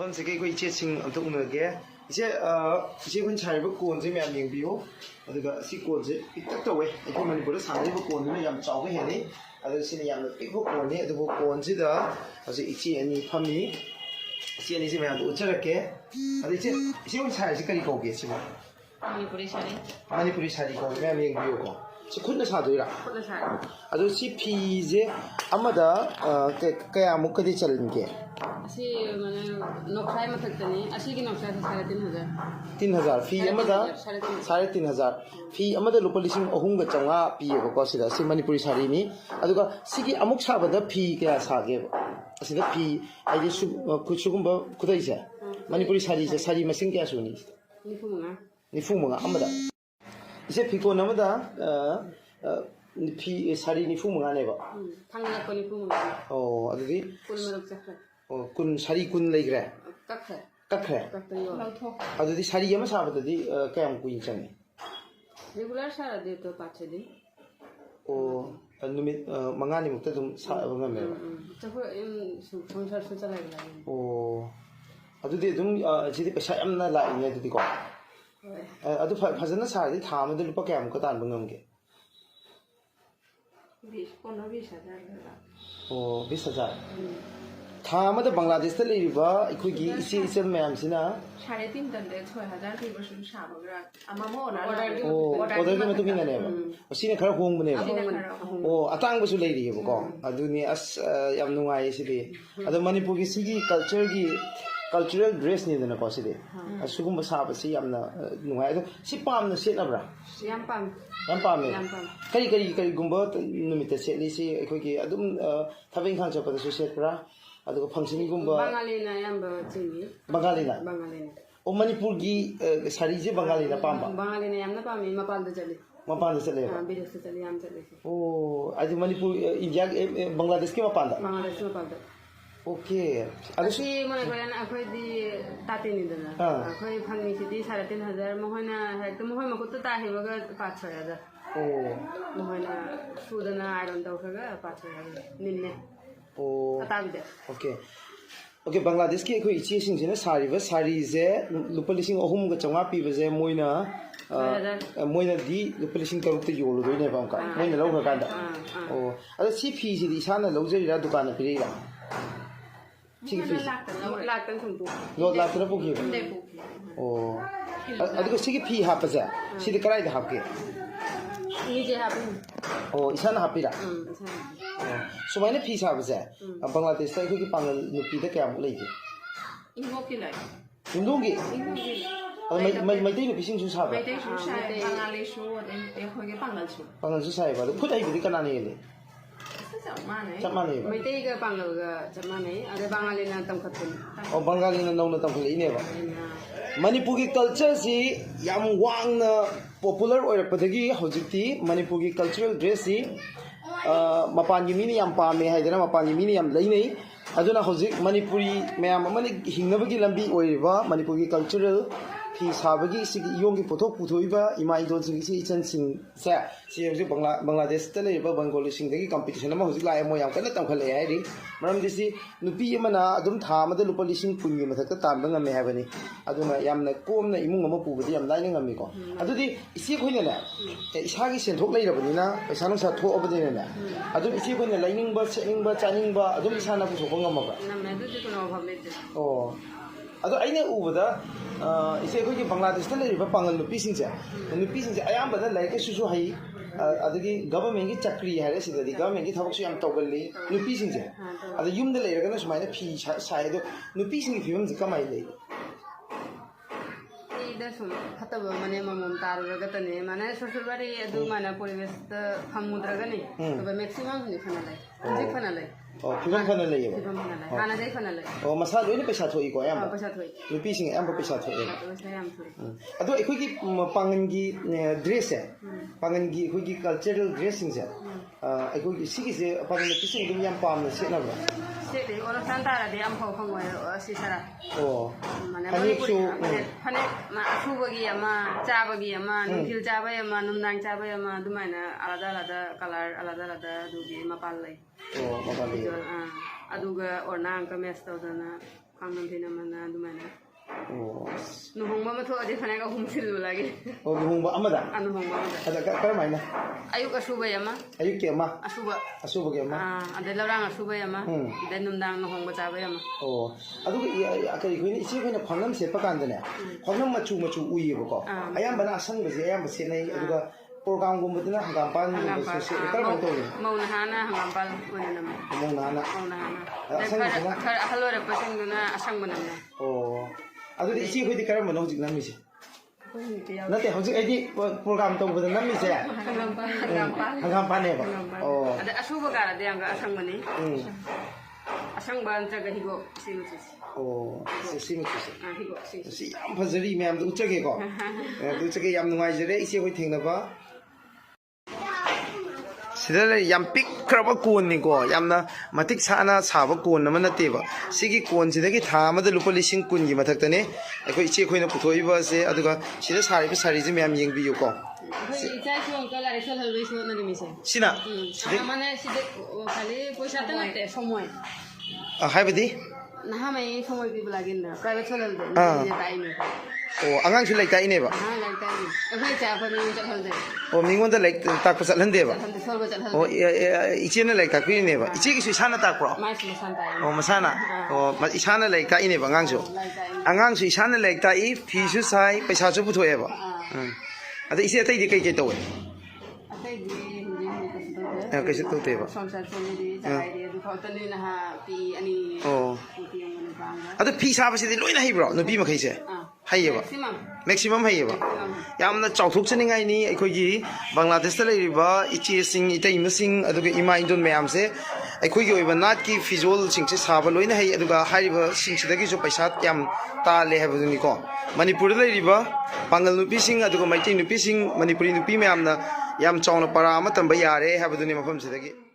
ꯃꯐꯝ ꯁꯦ ꯀꯩ ꯏꯆꯦꯁꯤꯡ ꯑꯝꯇ ꯎꯅꯒꯦ. 이제 이제는 잘 입고 온지 몇 명비요. 어디가 시골지 삐딱 떠왜. 이거 만이보다 상리고 온는 양 짜고 해니. 아저씨는 양 삐고 온니. 아주 온지다. 아주 이치 애니 팜이. 이치 애니 지금 양 어쩌게. 아주 이제 시골 잘 시까지 거기 지금. 마니푸리 샤리. 마니푸리 샤리 거기 몇 명비요. 콘나 사도이라. 콘나 샤리. 아주 시피제 아마다 kaya mo kadi chalin ke. Asi mana nokshai mathakani. Asi ki nokshai se 3,500. 3,000 fee amada 3,500 fee amada lupa lising ahum ga changa pi ko sida si manipuri sari ni aduga sigi amuk sabada fee kaya sage asida fee aidi su kuchugumba kudai se manipuri sari se sari masing kaya suni nifumunga amada ise fee ko namada fee sari nifumunga ne ba thangla ko nifumunga oh adudi kun marok chakha oh kun sari kun leigre kakha kakhe adudi sari ama sabadadi kayam kuin changi regular sara de to pache de oh numit mangani mukta dum sa ngame chakho sonsar su chalai la oh adudi dum jidi pesa yamna la ine adudi ko adu phajana saradi tha ma de lupa kayam ko tan bangamge 20,000 oh 20,000 था मतलब बांग्लादेश से ले रिबा इकोई की इसे ma'am सिना 3,500 तंदे 6,000 की बसुन साबगरा अमामो order के मतलब बिना ने उसी ने खरा होंग बने ओ अतांग बसु ले रिबो को अदुनी अस याम नुंगाई सिदे अद मणिपुर की सिगी कल्चरल ड्रेस नि दना को सिदे असुगुम साब सि यामना नुंगाई अद सि पामना सेटनबरा याम पाम करी गुंबा नुमित सेटली सि इकोई की अदुम थबिंग खान चपदा सु सेटरा अदुगा फंक्शन गुंबा बंगालीना याम्बा चिंगी बंगालीना ओ मणिपुर की सारी जे बंगालीना पाम्बा बंगालीना यामना पामी मपालदा चले हां विदेश से चले याम चले ओ आज मणिपुर इंडिया बांग्लादेश के मपालदा ओके अदुसी मन गयन अखोय दि तातेनि दना अखोय फंगनि सिदि 3,500 मोहना हेक्ट मोहय मकुत ताहेबगा 5,000 ओ मोहना सुदना आयरन तौखगा 5,000 निन्ने ओके बांग्लादेश की कोई इच्छे सिंह सारी से लुप लिंग अहम चौगा पीबे मोइना दी लुप लिंग तरुक योलोदने मोइना लौग्रकान ओ अद सी फी से इसाना लौजरीरा दुकान पीरीरा सी फी लातन पुखी ओ अदुग सी फी हापसे सी कराइद हापके ओ इसाना हापीरा सुमाइना फी साबसे बांग्लादेश ता इखोगी पांगल नुपी दा क्या लेगे इंगोकी लाई इंगोगी मैते नुपी सिंग सु साबा मैते सु साइ बांगाली सु एखोगी पांगल सु साइ बादो खुद आइबुदी कनाने ले चमाने मैते गा पांगल गा चमाने अरे बांगाली ना तमखतुन ओ बांगाली ना नौना तमखले इने बा मणिपुर की कल्चर सी याम वांगना पॉपुलर ओइरपदगी हौजिकती मणिपुर की कल्चरल ड्रेस सी मपान की मीनी याम पामे हाइदना मपान की मीनी याम लैनै अदुना हौजिक मणिपुरी मैम अमनि हिंगनबगी लंबी ओइबा मणिपुर की कल्चरल फी साबगी सिगी योंगी पोथोक पुथोइबा इमा इदोन सिंग सि इचन सिंग से सि हौजिक बांग्लादेश त लेबा बंगाली सिंग दगी कंपटीशन अमा हौजिक लाय मो याम कन तमखले हाइरि मरम दिसि नुपी अमना अदुम था अमदा लुपा लिसिंग पुनगी मथक तानबा ngame हाबनि अदुना यामना कोमना इमुंग अमा पुबदि याम लाइन ngami को अदुदि इसे खोइना ने इसागी सेंथोक लैरबनिना पैसा नुसा थोअबदिना ने अदुम इसे खोइना लाइनिंगबा सेनिंगबा चानिंगबा अदुम इसाना पुथोक ngमबा नमे अदुदि कोनो अभाव लेते ओ अदो आइने उबदा इसे कोई बांग्लादेश ता लेरिबा पांगल नुपी सिंसे अयामबदा लाइक सुसु हाई अदगी गवर्नमेंट की चक्री है सिददी गवर्नमेंट की थबक याम तौगल्ली नुपी सिंसे अद युमदा लेरगना सुमाइना फी साइदो नुपी सिंगी फिवम जे कमाइ ले ida sum khataba mane mamam taruraga tane mane sosulbari adu mana परिवेश त फमुद्रगा नि तब मैक्सिमम नि फनालाई जे फनालाई ओ फिवम फनालाई ये फिवम फनालाई खाना दे फनालाई ओ मसा लोइने पैसा थोइ को याम पैसा थोइ नुपी सिंग याम पैसा थोइ पैसा याम थोइ अदो एखोइ की पांगन की ड्रेस है पांगन की एखोइ की कल्चरल ड्रेसिंग से एखोइ की सिगी से पांगन की सिंग दum याम पाम सेना बा सेते ओला सांतारा दे याम फाव फंगोय सिसरा ओ माने फने अथुबगी अमा चाबगी अमा नुखिल चाबय अमा नुमदांग चाबय अमा दुमाइना आलादा आलादा कलर आलादा आलादा दुगी मपाल लै ओ मपाल लै अदुगा ओरनांग का मेस तौदना ꯈꯥꯡꯅꯝ ꯐꯤ ꯑꯃꯅ ꯑꯗꯨꯃꯥꯏꯅ ꯑꯣ ꯂꯨꯍꯣꯡꯕ ꯑꯃ ꯊꯣꯛꯑꯗꯤ ꯐꯅꯦꯛ ꯑꯍꯨꯝ ꯁꯤꯜꯂꯨꯂꯒꯦ ꯑꯣ ꯂꯨꯍꯣꯡꯕ ꯑꯃꯗ ꯂꯨꯍꯣꯡꯕ ꯑꯃꯗ ꯑꯗ ꯀꯔꯝꯍꯥꯏꯅ ꯑꯌꯨꯛ ꯑꯁꯨꯕꯩ ꯑꯃ ꯑꯌꯨꯛꯀꯤ ꯑꯃ ꯑꯁꯨꯕ ꯑꯁꯨꯕꯒꯤ ꯑꯃ ꯑꯗꯩ ꯂꯧꯔꯥꯡ ꯑꯁꯨꯕꯩ ꯑꯃ ꯑꯗꯩ ꯅꯨꯡꯗꯥꯡ ꯂꯨꯍꯣꯡꯕ ꯆꯥꯕꯩ ꯑꯃ ꯑꯣ ꯑꯗꯨꯒ ꯀꯔꯤ ꯑꯩꯈꯣꯏꯅ ꯏꯆꯦ ꯑꯩꯈꯣꯏꯅ ꯈ꯭ꯋꯥꯡꯅꯝ ꯁꯦꯠꯄ ꯀꯥꯟꯗꯅꯦ ꯈ꯭ꯋꯥꯡꯅꯝ ꯃꯆꯨ ꯎꯏꯌꯦꯕꯀꯣ ꯑꯌꯥꯝꯕꯅ ꯑꯁꯪꯕꯁꯦ ꯑꯌꯥꯝꯕ ꯁꯦꯠꯅꯩ ꯑꯗꯨꯒ ꯄ꯭ꯔꯣꯒ꯭ꯔꯥꯝꯒꯨꯝꯕꯗꯨꯅ ꯍꯪꯒꯥꯝꯄꯥꯟꯒꯨꯝꯕꯁꯨ ꯁꯦꯠꯂꯤ ꯀꯔꯝꯍꯥꯏꯅ ꯇꯧꯋꯤ ꯃꯧꯅ ꯍꯥꯟꯅ ꯍꯪꯒꯥꯝꯄꯥꯜ ꯑꯣꯏꯅ ꯅꯝꯃꯦ ꯃꯧꯅ ꯍꯥꯟꯅ ꯈꯔ ꯑꯍꯜ ꯑꯣꯏꯔꯛꯄꯁꯤꯡꯗꯨꯅ ꯑꯁꯪꯕ ꯅꯝꯃꯦ ꯑꯣ ꯑꯗꯨꯗꯤ ꯏꯆꯦ ꯑꯩꯈꯣꯏꯗꯤ ꯀꯔꯝꯕꯅꯣ ꯍꯧꯖꯤꯛ ꯅꯝꯃꯤꯁꯦ ꯅꯠꯇꯦ ꯍꯧꯖꯤꯛ ꯑꯩꯗꯤ ꯄ꯭ꯔꯣꯒ꯭ꯔꯥꯝ ꯇꯧꯕꯗ ꯅꯝꯃꯤꯁꯦ ꯍꯪꯒꯥꯝꯄꯥꯟꯅꯦꯕ ꯑꯣ ꯑꯗ ꯑꯁꯨꯕ ꯀꯥꯟꯗꯗꯤ ꯌꯥꯝꯒ ꯑꯁꯪꯕꯅꯤ ꯑꯁꯪꯕ ꯅꯠꯇ꯭ꯔꯒ ꯍꯤꯒꯣꯛ ꯁꯤ ꯃꯆꯨꯁꯦ ꯑꯣ ꯁꯤ ꯃꯆꯨꯁꯦ ꯍꯤꯒꯣꯛ ꯁꯤ ꯌꯥꯝ ꯐꯖꯔꯤ ꯃꯌꯥꯝꯗ ꯎꯠꯆꯒꯦꯀꯣ ꯎꯠꯆꯒꯦ ꯌꯥꯝ ꯅꯨꯡꯉꯥꯏꯖꯔꯦ ꯏꯆꯦ ꯑꯩꯈꯣꯏ ꯊꯦꯡꯅꯕ ꯁꯤꯗ ꯂꯩ ꯌꯥꯝ ꯄꯤꯛꯈ꯭ꯔꯕ ꯀꯣꯟꯅꯤꯀꯣ ꯌꯥꯝꯅ ꯃꯇꯤꯛ ꯆꯥꯅ ꯁꯥꯕ ꯀꯣꯟ ꯑꯃ ꯅꯠꯇꯦꯕ ꯁꯤꯒꯤ ꯀꯣꯟꯁꯤꯗꯒꯤ ꯊꯥ ꯑꯃꯗ ꯂꯨꯄꯥ 10,000ꯒꯤ ꯃꯊꯛꯇꯅꯦ ꯑꯩꯈꯣꯏ ꯏꯆꯦ ꯑꯩꯈꯣꯏꯅ ꯄꯨꯊꯣꯛꯏꯕ ꯑꯁꯦ ꯑꯗꯨꯒ ꯁꯤꯗ ꯁꯥꯔꯤꯕ ꯁꯥꯔꯤꯁꯦ ꯃꯌꯥꯝ ꯌꯦꯡꯕꯤꯌꯨꯀꯣ ꯁꯤꯅ ꯍꯥꯏꯕꯗꯤ ꯅꯍꯥꯟꯉꯩ ꯁꯣꯃꯣꯏ ꯄꯤꯕ ꯂꯥꯛꯒꯤꯟꯗ ꯄ꯭ꯔꯥꯏꯚꯦꯠ ꯁꯣꯜꯍꯜꯗꯦ ꯇꯥꯛꯏꯅꯦ ꯑꯣ ꯑꯉꯥꯡꯁꯨ ꯂꯥꯏꯔꯤꯛ ꯇꯥꯛꯏꯅꯦꯕ ꯂꯥꯏꯔꯤꯛ ꯇꯥꯛꯏꯅꯦ ꯑꯩꯈꯣꯏ ꯏꯆꯥ ꯑꯩꯈꯣꯏ ꯃꯤꯉꯣꯟ ꯆꯠꯍꯜꯗꯦ ꯑꯣ ꯃꯤꯉꯣꯟꯗ ꯂꯥꯏꯔꯤꯛ ꯇꯥꯛꯄ ꯆꯠꯍꯟꯗꯦꯕ ꯁꯣꯜꯕ ꯆꯠꯍꯜꯗꯦ ꯑꯣ ꯏꯆꯦꯅ ꯂꯥꯏꯔꯤꯛ ꯇꯥꯛꯄꯤꯔꯤꯅꯦꯕ ꯏꯆꯦꯒꯤꯁꯨ ꯏꯁꯥꯅ ꯇꯥꯛꯄ꯭ꯔꯣ ꯃꯥꯏꯁꯨ ꯃꯁꯥꯅ ꯇꯥꯛꯏ ꯑꯣ ꯃꯁꯥꯅ ꯑꯣ ꯏꯁꯥꯅ ꯂꯥꯏꯔꯤꯛ ꯇꯥꯛꯏꯅꯦꯕ ꯑꯉꯥꯡꯁꯨ ꯑꯉꯥꯡꯁꯨ ꯏꯁꯥꯅ ꯂꯥꯏꯔꯤꯛ ꯇꯥꯛꯏ ꯐꯤꯁꯨ ꯁꯥꯏ ꯄꯩꯁꯥꯁꯨ ꯄꯨꯊꯣꯛꯑꯦꯕ ꯑꯗ ꯏꯆꯦ ꯑꯇꯩꯗꯤ ꯀꯩ ꯇꯧꯋꯦ ꯑꯇꯩꯗꯤ ꯀꯩꯁꯨ ꯇꯧꯗꯦꯕ ꯑꯣ ꯑꯗꯣ ꯐꯤ ꯁꯥꯕꯁꯤꯗꯤ ꯂꯣꯏꯅ ꯍꯩꯕ꯭ꯔꯣ ꯅꯨꯄꯤ ꯃꯈꯩꯁꯦ ꯍꯩꯌꯦꯕ ꯃꯦꯛꯁꯤꯃꯝ ꯍꯩꯌꯦꯕ ꯌꯥꯝꯅ ꯆꯥꯎꯊꯣꯛꯆꯅꯤꯡꯉꯥꯏꯅꯤ ꯑꯩꯈꯣꯏꯒꯤ ꯕꯪꯒ꯭ꯂꯥꯗꯦꯁꯇ ꯂꯩꯔꯤꯕ ꯏꯆꯦꯁꯤꯡ ꯏꯇꯩꯃꯁꯤꯡ ꯑꯗꯨꯒ ꯏꯃꯥ ꯏꯟꯗꯣꯟ ꯃꯌꯥꯝꯁꯦ ꯑꯩꯈꯣꯏꯒꯤ ꯑꯣꯏꯕ ꯅꯥꯠꯀꯤ ꯐꯤꯖꯣꯜꯁꯤꯡꯁꯦ ꯁꯥꯕ ꯂꯣꯏꯅ ꯍꯩ ꯑꯗꯨꯒ ꯍꯥꯏꯔꯤꯕꯁꯤꯡꯁꯤꯗꯒꯤꯁꯨ ꯄꯩꯁꯥ ꯌꯥꯝ ꯇꯥꯜꯂꯦ ꯍꯥꯏꯕꯗꯨꯅꯤꯀꯣ ꯃꯅꯤꯄꯨꯔꯗ ꯂꯩꯔꯤꯕ ꯄꯥꯡꯒꯜ ꯅꯨꯄꯤꯁꯤꯡ ꯑꯗꯨꯒ ꯃꯩꯇꯩ ꯅꯨꯄꯤꯁꯤꯡ ꯃꯅꯤꯄꯨꯔꯤ ꯅꯨꯄꯤ ꯃꯌꯥꯝꯅ ꯌꯥꯝ ꯆꯥꯎꯅ ꯄꯔꯥ ꯑꯃ ꯇꯝꯕ ꯌꯥꯔꯦ ꯍꯥꯏꯕꯗꯨꯅꯤ ꯃꯐꯝꯁꯤꯗꯒꯤ